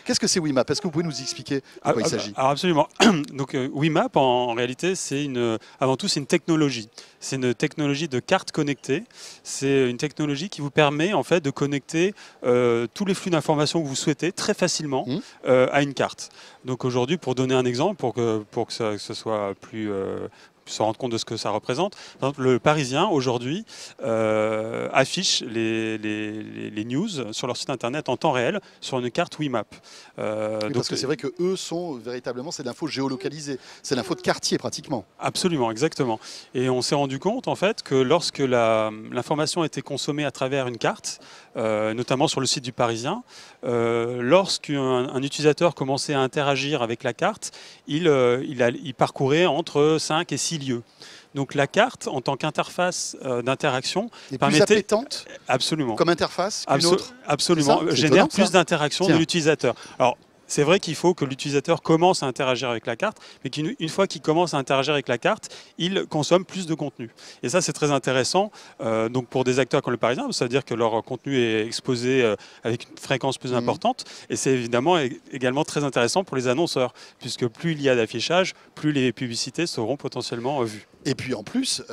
Qu'est-ce que c'est Wimap? Est-ce que vous pouvez nous expliquer de quoi il s'agit? Alors absolument. Donc Wimap, en réalité, avant tout, c'est une technologie. C'est une technologie de carte connectée. C'est une technologie qui vous permet en fait de connecter tous les flux d'informations que vous souhaitez très facilement à une carte. Donc aujourd'hui, pour donner un exemple, pour que ce soit plus se rendre compte de ce que ça représente. Par exemple, le Parisien, aujourd'hui, affiche les news sur leur site internet en temps réel sur une carte Wimap. Oui, parce que c'est vrai qu'eux sont véritablement, c'est de l'info géolocalisée, c'est de l'info de quartier pratiquement. Absolument, exactement. Et on s'est rendu compte en fait que lorsque l'information a été consommée à travers une carte, notamment sur le site du Parisien, lorsqu'un utilisateur commençait à interagir avec la carte, il parcourait entre 5 et 6 lieux. Donc la carte, en tant qu'interface d'interaction, permettait... plus appétante absolument. Comme interface qu'une autre. Absolument, génère plus d'interaction de l'utilisateur. Alors, c'est vrai qu'il faut que l'utilisateur commence à interagir avec la carte, mais qu'une fois qu'il commence à interagir avec la carte, il consomme plus de contenu. Et ça, c'est très intéressant. Donc pour des acteurs comme le Parisien, ça veut dire que leur contenu est exposé avec une fréquence plus importante. Et c'est évidemment également très intéressant pour les annonceurs, puisque plus il y a d'affichage, plus les publicités seront potentiellement vues. Et puis en plus,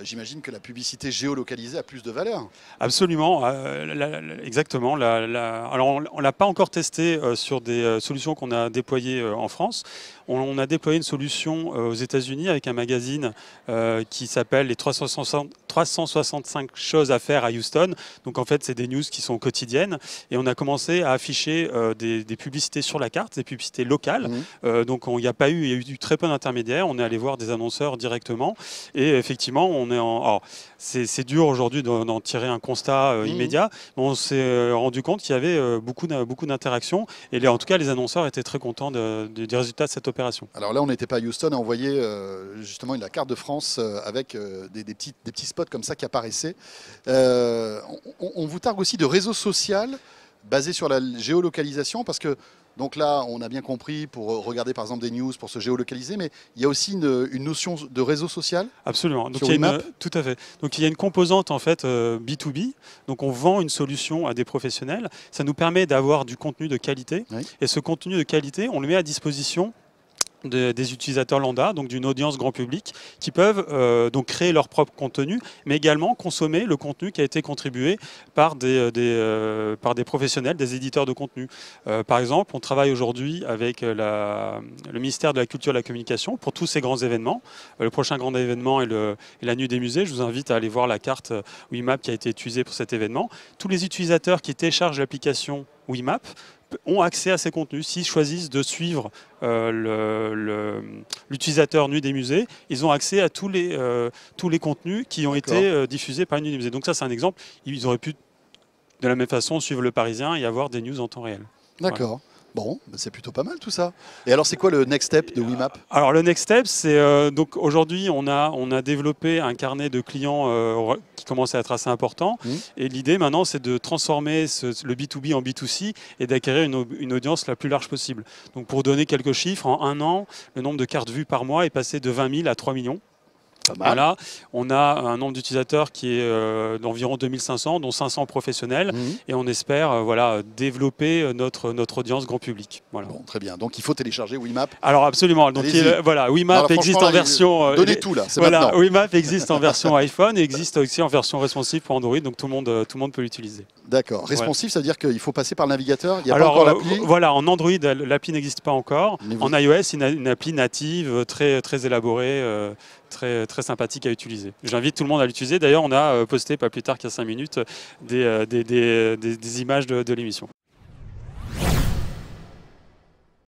j'imagine que la publicité géolocalisée a plus de valeur. Absolument, exactement. Alors on ne l'a pas encore testé sur des solutions qu'on a déployées en France. On a déployé une solution aux États-Unis avec un magazine qui s'appelle les 365 choses à faire à Houston. Donc en fait, c'est des news qui sont quotidiennes. Et on a commencé à afficher des publicités sur la carte, des publicités locales. Donc il y a eu très peu d'intermédiaires. On est allé voir des annonceurs directement. Et effectivement, c'est dur aujourd'hui d'en tirer un constat immédiat. On s'est rendu compte qu'il y avait beaucoup d'interactions. Et en tout cas, les annonceurs étaient très contents des résultats de cette opération. Alors là, on n'était pas à Houston, on voyait justement la carte de France avec des petits spots comme ça qui apparaissaient. On vous targue aussi de réseau social basé sur la géolocalisation parce que donc là, on a bien compris pour regarder par exemple des news, pour se géolocaliser, mais il y a aussi une notion de réseau social. Absolument. Donc tout à fait. Donc il y a une composante en fait B2B. Donc on vend une solution à des professionnels. Ça nous permet d'avoir du contenu de qualité. Oui. Et ce contenu de qualité, on le met à disposition des utilisateurs lambda, donc d'une audience grand public, qui peuvent donc créer leur propre contenu, mais également consommer le contenu qui a été contribué par des professionnels, des éditeurs de contenu. Par exemple, on travaille aujourd'hui avec le ministère de la Culture et de la Communication pour tous ces grands événements. Le prochain grand événement est la Nuit des musées. Je vous invite à aller voir la carte Wimap qui a été utilisée pour cet événement. Tous les utilisateurs qui téléchargent l'application Wimap ont accès à ces contenus. S'ils choisissent de suivre l'utilisateur Nuit des musées, ils ont accès à tous les contenus qui ont été diffusés par Nuit des musées. Donc ça, c'est un exemple. Ils auraient pu, de la même façon, suivre le Parisien et avoir des news en temps réel. D'accord. Voilà. Bon, c'est plutôt pas mal tout ça. Et alors, c'est quoi le next step de Wimap? Alors, le next step, c'est donc aujourd'hui, on a développé un carnet de clients qui commence à être assez important. Et l'idée maintenant, c'est de transformer le B2B en B2C et d'acquérir une audience la plus large possible. Donc, pour donner quelques chiffres, en un an, le nombre de cartes vues par mois est passé de 20 000 à 3 millions. Voilà, on a un nombre d'utilisateurs qui est d'environ 2500, dont 500 professionnels, et on espère développer notre audience grand public. Voilà. Bon, très bien. Donc il faut télécharger Wimap. Alors absolument. Donc voilà, Wimap existe en version. Donnez tout là. Voilà, Wimap existe en version iPhone et existe aussi en version responsive pour Android. Donc tout le monde peut l'utiliser. D'accord. Responsive, ça veut dire qu'il faut passer par le navigateur. Il n'y a pas encore l'appli. Voilà, en Android, l'appli n'existe pas encore. En iOS, une appli native très élaborée. Très sympathique à utiliser. J'invite tout le monde à l'utiliser. D'ailleurs, on a posté pas plus tard qu'il y a 5 minutes des images de l'émission.